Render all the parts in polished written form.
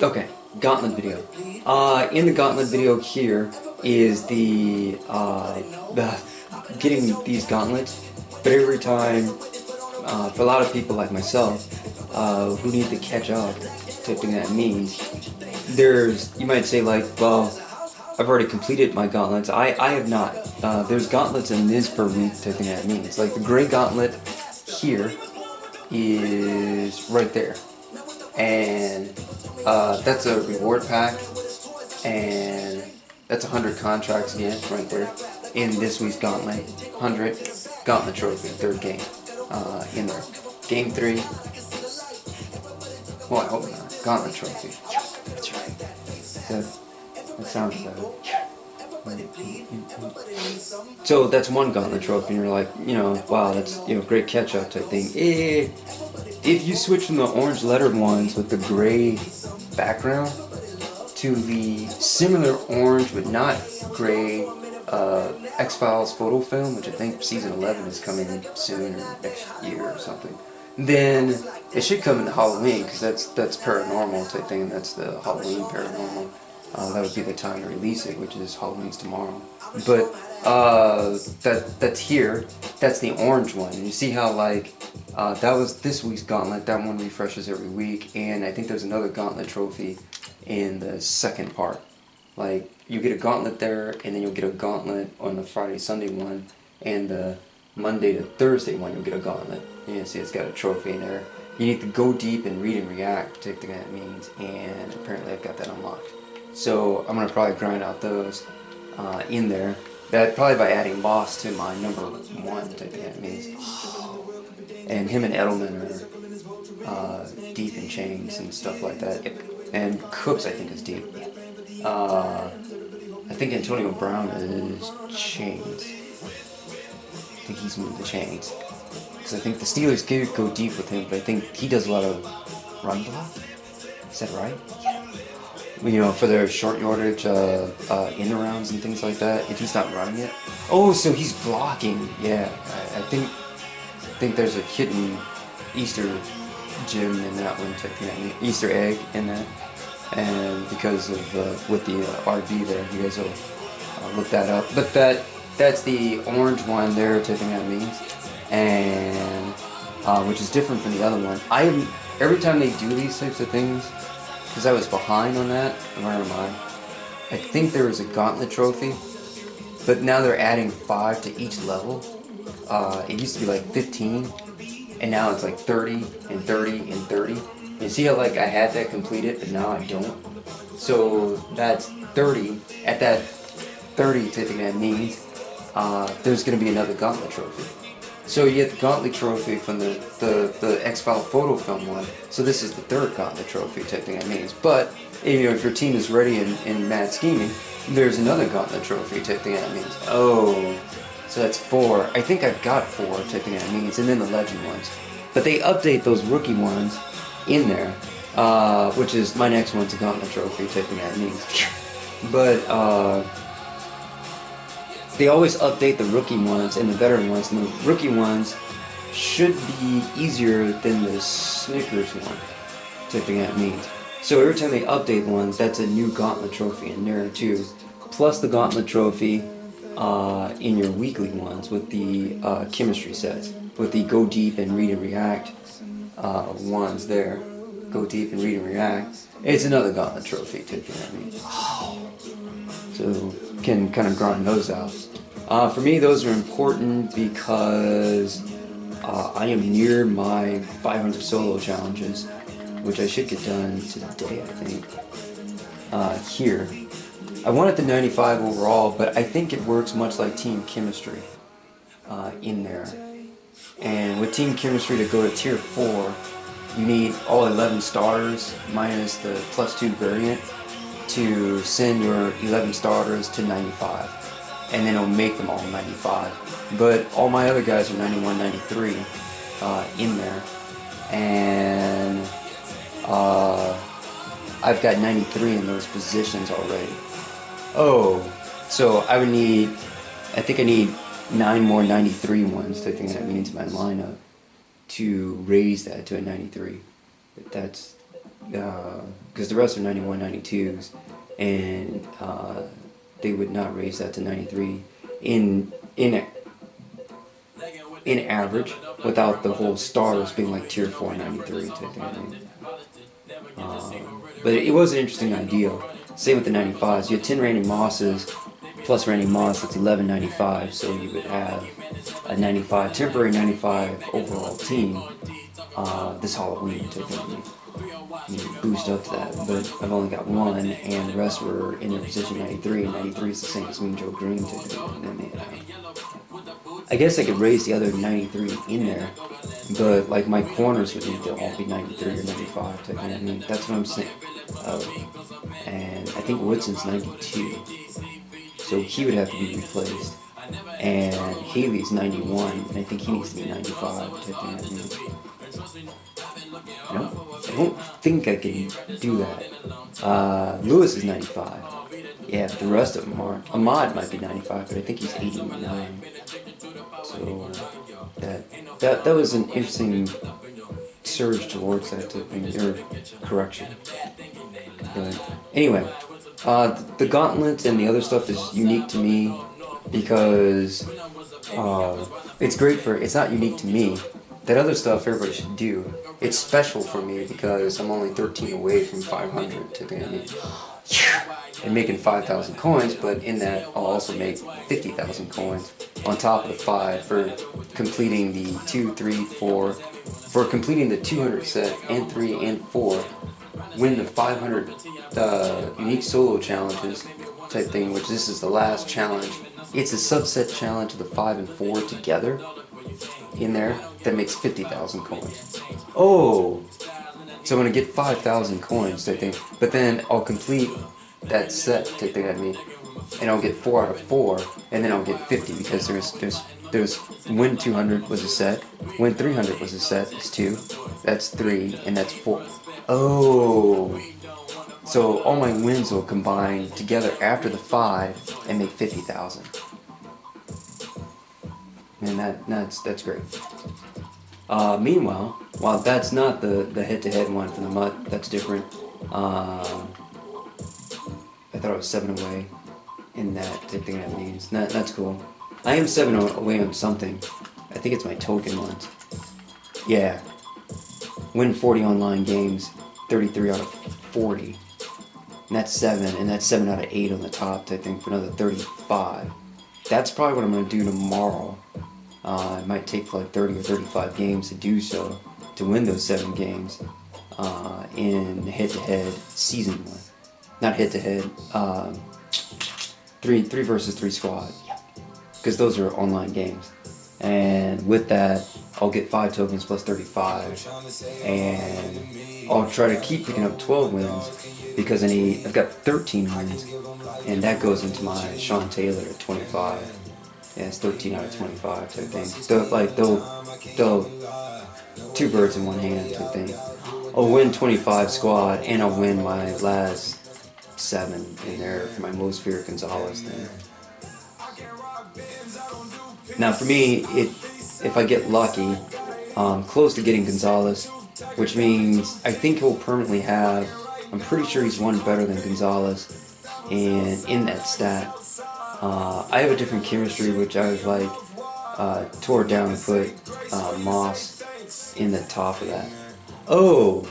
Okay, Gauntlet video. In the Gauntlet video here is the getting these gauntlets, but every time, for a lot of people like myself, who need to catch up, type thing that means, you might say like, well, I've already completed my gauntlets. I have not. There's gauntlets in this per week, type thing that means. Like the gray gauntlet here is right there. And that's a reward pack, and that's 100 contracts again, right there, in this week's Gauntlet. 100 Gauntlet Trophy, third game, in there. Game 3, well, I hope not, Gauntlet Trophy. That's right. That sounds better. So that's one Gauntlet Trophy, and you're like, wow, that's, great catch-up type thing. If you switch from the orange lettered ones with the gray background to the similar orange but not gray X-Files photo film, which I think season 11 is coming soon or next year or something, then it should come into Halloween, because that's paranormal type thing, and that's the Halloween paranormal. That would be the time to release it, which is Halloween's tomorrow. But that's here. That's the orange one. And you see how that was this week's Gauntlet. That one refreshes every week, and I think there's another Gauntlet trophy in the second part. Like, you get a Gauntlet there, and then you'll get a Gauntlet on the Friday-Sunday one, and the Monday to Thursday one you'll get a Gauntlet. You see it's got a trophy in there. You need to go deep and read and react to take the that means, and apparently I've got that unlocked. So I'm going to probably grind out those in there. That probably by adding Boss to my number 1 type of that means. And him and Edelman are deep in chains and stuff like that. Yep. And Cooks, I think, is deep. I think Antonio Brown is chains. I think he's moved the chains. Because I think the Steelers could go deep with him, but I think he does a lot of run block. Is that right? Yeah. For their short yardage in rounds and things like that, if he's not running it. Oh, so he's blocking. Yeah, I think there's a hidden Easter gem in that one, Easter egg in that, and because of with the RB there, you guys will look that up. But that's the orange one there, typing that means, and which is different from the other one. Every time they do these types of things, because I was behind on that, where am I? I think there was a Gauntlet trophy, but now they're adding 5 to each level. It used to be like 15, and now it's like 30 and 30 and 30. You see how I had that completed, but now I don't. So that's 30. At that 30 typing that means there's going to be another Gauntlet trophy. So you get the Gauntlet trophy from the X-File photo film one. So this is the third Gauntlet trophy type thing that means. But if your team is ready in Mad Scheming, there's another Gauntlet trophy type thing that means. Oh, so that's 4. I think I've got 4 type thing that means, and then the legend ones. But they update those rookie ones in there, which is my next one's a Gauntlet trophy type thing that means. But they always update the rookie ones and the veteran ones, and the rookie ones should be easier than the Snickers one, type thing that means. So every time they update ones, that's a new Gauntlet trophy in there too, plus the Gauntlet trophy in your weekly ones with the chemistry sets, with the go deep and read and react ones there. Go deep and read and react. It's another Gauntlet trophy, type thing that means. So can kind of grind those out. For me, those are important because I am near my 500 solo challenges, which I should get done today, I think. Here. I wanted the 95 overall, but I think it works much like Team Chemistry in there. And with Team Chemistry to go to Tier 4, you need all 11 starters minus the +2 variant to send your 11 starters to 95, and then it'll make them all 95. But all my other guys are 91, 93 in there, and I've got 93 in those positions already. Oh, so I think I need 9 more 93 ones. I think that means my lineup to raise that to a 93. But because the rest are 91, 92s, and they would not raise that to 93 in in average, without the whole stars being like tier 4 93 type thing. But it was an interesting idea. Same with the 95s. You had 10 Randy Mosses plus Randy Moss, that's 1195. So you would have a 95 temporary 95 overall team this Halloween type thing. You boost up to that, but I've only got one, and the rest were in their position 93, and 93 is the same as Mean Joe Green type thing. And then I guess I could raise the other 93 in there, but like my corners would need to all be 93 or 95 type thing. I mean, that's what I'm saying. And I think Woodson's 92, so he would have to be replaced. And Haley's 91, and I think he needs to be 95 type thing. I mean, no, I don't think I can do that. Lewis is 95. Yeah, the rest of them aren't. Ahmad might be 95, but I think he's 89. So that was an interesting surge towards that type thing, or correction. But anyway, the Gauntlet and the other stuff is unique to me because it's great for. It's not unique to me. That other stuff everybody should do. It's special for me because I'm only 13 away from 500 to and making 5,000 coins, but in that I'll also make 50,000 coins on top of the 5 for completing the 2, 3, 4, for completing the 200 set and 3 and 4, win the 500 unique solo challenges type thing, which this is the last challenge. It's a subset challenge of the 5 and 4 together in there that makes 50,000 coins. Oh! So I'm going to get 5,000 coins type thing, but then I'll complete that set type thing at me, and I'll get 4 out of 4, and then I'll get 50 because there's win 200 was a set, win 300 was a set, it's 2, that's 3, and that's 4. Oh! So all my wins will combine together after the 5 and make 50,000. And that's great. Meanwhile, while that's not the head-to-head one from the MUT, that's different. I thought I was 7 away in that type thing that means. That's cool. I am 7 away on something. I think it's my token ones. Yeah. Win 40 online games, 33 out of 40. And that's 7, and that's 7 out of 8 on the top type thing for another 35. That's probably what I'm going to do tomorrow. It might take like 30 or 35 games to do so, to win those 7 games in head-to-head season 1. Not head-to-head, 3 versus 3 squad, because those are online games. And with that, I'll get 5 tokens plus 35, and I'll try to keep picking up 12 wins, because I've got 13 wins, and that goes into my Sean Taylor at 25. Yeah, it's 13 out of 25 type thing. They'll 2 birds in one hand type thing. I'll win 25 squad, and I'll win my last 7 in there for my most feared Gonzalez thing. Now for me, if I get lucky, close to getting Gonzalez, which means I think he'll permanently have, I'm pretty sure he's one better than Gonzalez, and in that stat, I have a different chemistry, which I was like, tore down and put Moss in the top of that. Oh!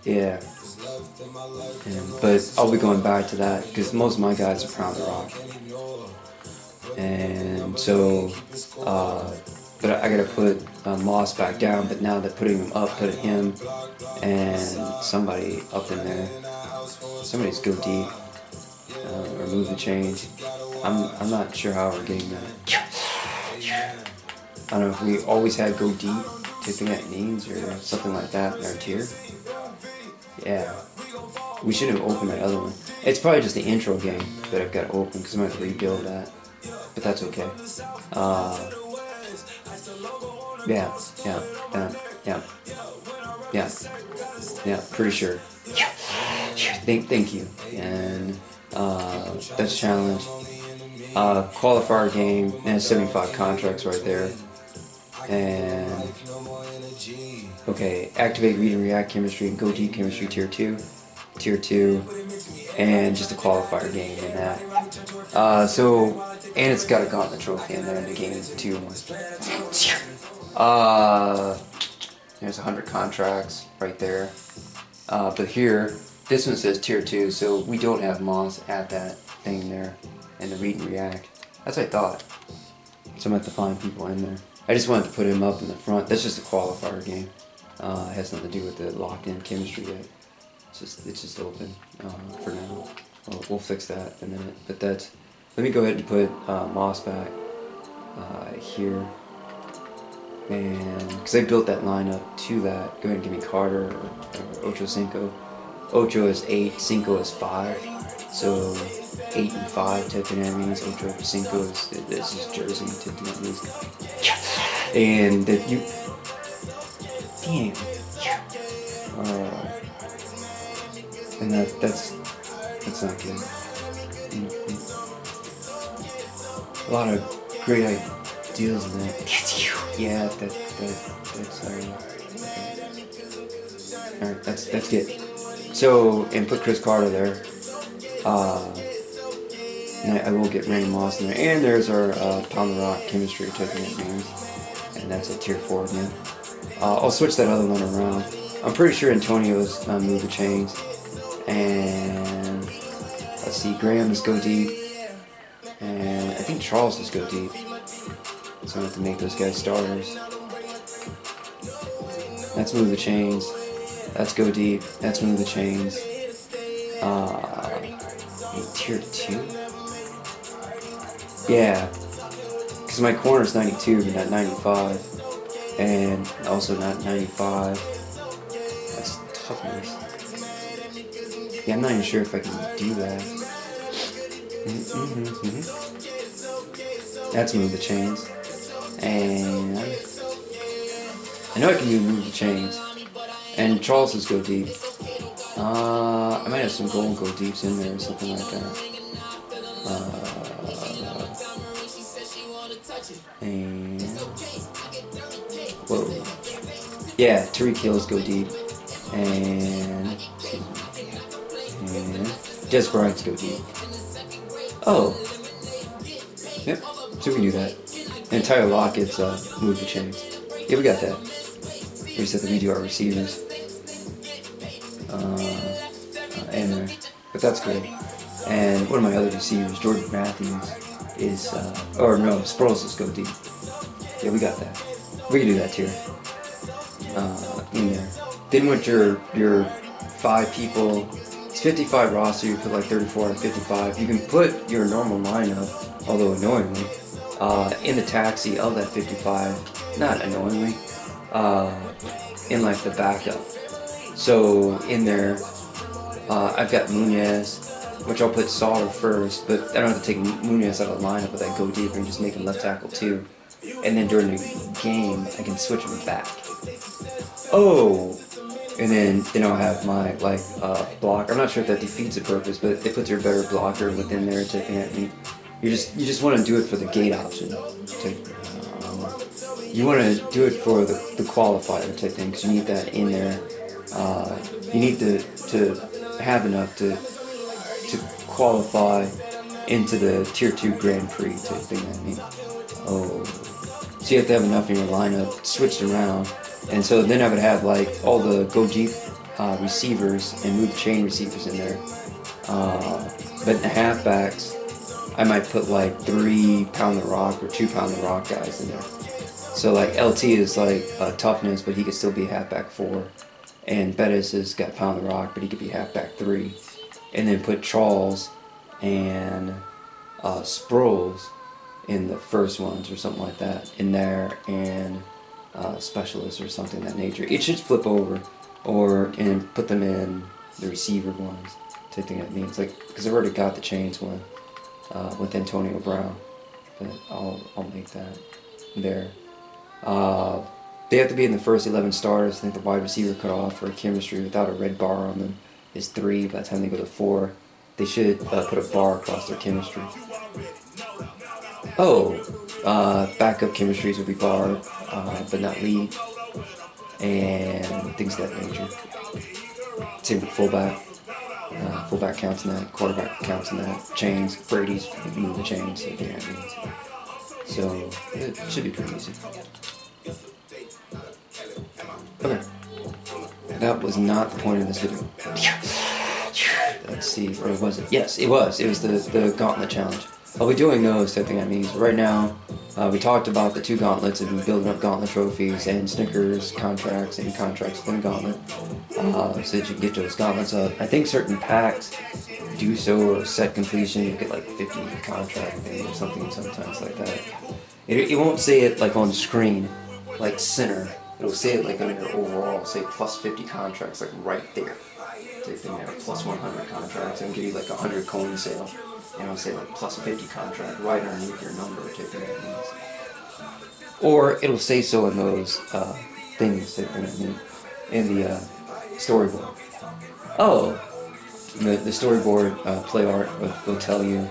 Yeah. But I'll be going back to that, because most of my guys are Pound the Rock. And so, but I gotta put Moss back down, but now they're putting him up, putting him and somebody up in there. Somebody's go deep. Remove the change. I'm not sure how we're getting that. I don't know if we always had go deep, tipping at means or something like that in our tier. Yeah. We should have opened that other one. It's probably just the intro game that I've got to open because I'm going to rebuild that. But that's okay. Yeah, pretty sure. Thank you. And that's a challenge. Qualifier game, and 75 contracts right there. And Okay, activate read and react chemistry and go deep chemistry tier 2. Tier 2. And just a qualifier game in that. And it's got a Gauntlet trophy in there in the game too. There's 100 contracts right there. But here, this one says tier 2, so we don't have moss at that thing there in the read and react. That's what I thought. So I'm going to have to find people in there. I just wanted to put him up in the front. That's just a qualifier game. It has nothing to do with the locked-in chemistry yet. It's just open for now. We'll fix that in a minute. But let me go ahead and put moss back here. And because I built that lineup to that, go ahead and give me Carter or Ocho Cinco. Ocho is 8, Cinco is 5. So 8 and 5 type of enemies. Ocho Cinco is this is Jersey type of enemies. And that you damn. And that's not good. A lot of great ideas in that. Yeah, that's alright, that's good. So, and put Chris Carter there. And I will get Randy Moss in there. And there's our Pound the Rock chemistry taking it names. And that's a tier 4 again. I'll switch that other one around. I'm pretty sure Antonio's move the chains. And let's see, Graham is go deep. And I think Charles is go deep. So I have to make those guys starters. That's move the chains. That's go deep. That's move the chains. Tier 2? Yeah. Because my corner is 92, but not 95. And also not 95. That's toughness. Yeah, I'm not even sure if I can do that. That's move the chains. And I know I can move the chains. And Charles is go deep. I might have some gold go deeps in there or something like that. And whoa. Yeah, Tariq Hills go deep. And Des Bryant's go deep. Oh. Yep, so we can do that. And Tyler Lockett's move the chains. Yeah, we got that. We just have to redo our receivers. But that's good. And one of my other receivers, Jordan Matthews, is, or no, Sproles is go deep. Yeah, we got that. We can do that too. In there. Then with your 5 people, it's 55 roster, you put like 34 and 55. You can put your normal lineup, although annoyingly, in the taxi of that 55, not annoyingly, in like the backup. So in there, I've got Munez, which I'll put Sauter first, but I don't have to take Munez out of the lineup with that go deep and just make him left tackle too. And then during the game, I can switch him back. Oh! And then I'll have my block. I'm not sure if that defeats the purpose, but it puts your better blocker within there taking it. And you just want to do it for the gate option. You want to do it for the qualifier type thing, because you need that in there. You need to have enough to qualify into the tier 2 Grand Prix type thing. Oh, so you have to have enough in your lineup switched around, and so then I would have like all the go deep receivers and move chain receivers in there. But in the halfbacks, I might put like 3 pound the rock or 2 pound the rock guys in there. So like LT is like toughness, but he could still be halfback 4. And Bettis has got pound the rock, but he could be halfback 3. And then put Charles and Sproles in the first ones or something like that in there, and specialists or something of that nature. It should flip over, and put them in the receiver ones. Type thing that means, like, because I've already got the chains one with Antonio Brown, but I'll make that there. They have to be in the first 11 starters. I think the wide receiver cutoff for chemistry without a red bar on them is 3. By the time they go to 4, they should put a bar across their chemistry. Oh, backup chemistries will be barred, but not lead. and things of that nature. Same with fullback. Fullback counts in that. Quarterback counts in that. Chains. Brady's move the chains. I think that means. So it should be pretty easy. Okay. That was not the point of this video. Let's see, or was it? Yes, it was. It was the Gauntlet Challenge. I'll be doing those, I think that means. Right now, we talked about the 2 gauntlets and building up Gauntlet trophies and Snickers contracts and contracts within Gauntlet. So that you can get those gauntlets up. I think certain packs do so, or set completion, you get like 50 contract thing or something sometimes like that. It won't say it like on screen, like center. It'll say it like under your overall, say plus 50 contracts, like right there. Type thing there, plus 100 contracts, and give you like 100 coin sale. You know, say like plus 50 contract right underneath your number, type thing. Or it'll say so in those things, type thing, in the storyboard. Oh, the storyboard play art will tell you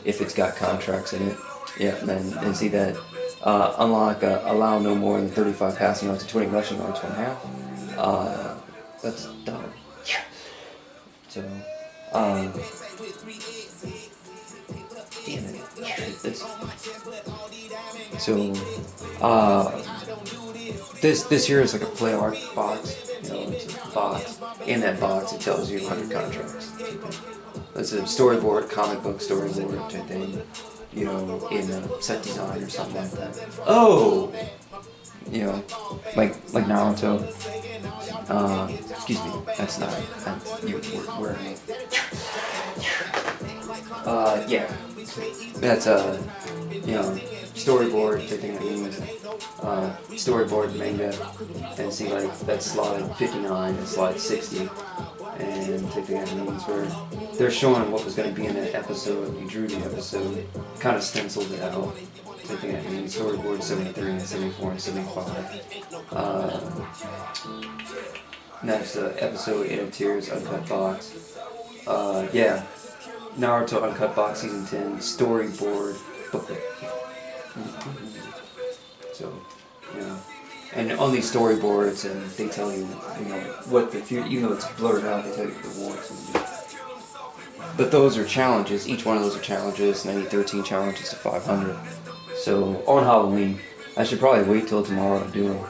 if it's got contracts in it. Yeah, and see that unlock allow no more than 35 passing yards to 20 rushing yards, 1/2. That's dumb. So, damn it. So, this here is like a play art box. You know, it's a box. In that box, it tells you 100 contracts. That's a storyboard, comic book storyboard type thing. You know, in a set design or something like that. Oh, you know, like Naruto. Excuse me, that's not. We're yeah, that's you know, storyboard type thing. I use storyboard manga, and see like that's slide 59 and slide 60. And type thing that means where they're showing what was going to be in that episode. You drew the episode, kind of stenciled it out. Type thing that means storyboard 73 and 74 and 75. Next episode in Tears Uncut Box. Yeah, Naruto Uncut Box Season 10 storyboard booklet. So, you know. And on these storyboards, and they tell you, you know, what the future, even though it's blurred out, they tell you the warts. But those are challenges. Each one of those are challenges. 13 challenges to 500. So on Halloween, I should probably wait till tomorrow to do them,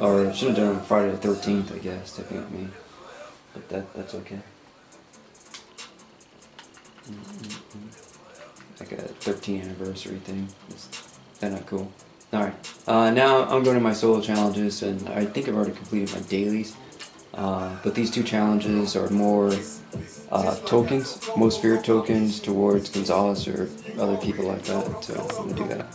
or should have done them Friday the 13th, I guess. Tipping at me, but that's okay. Like a 13th anniversary thing. That's not cool. Alright, now I'm going to my solo challenges, and I think I've already completed my dailies, but these 2 challenges are more tokens, most feared tokens towards Gonzalez or other people like that, so I'm going to do that.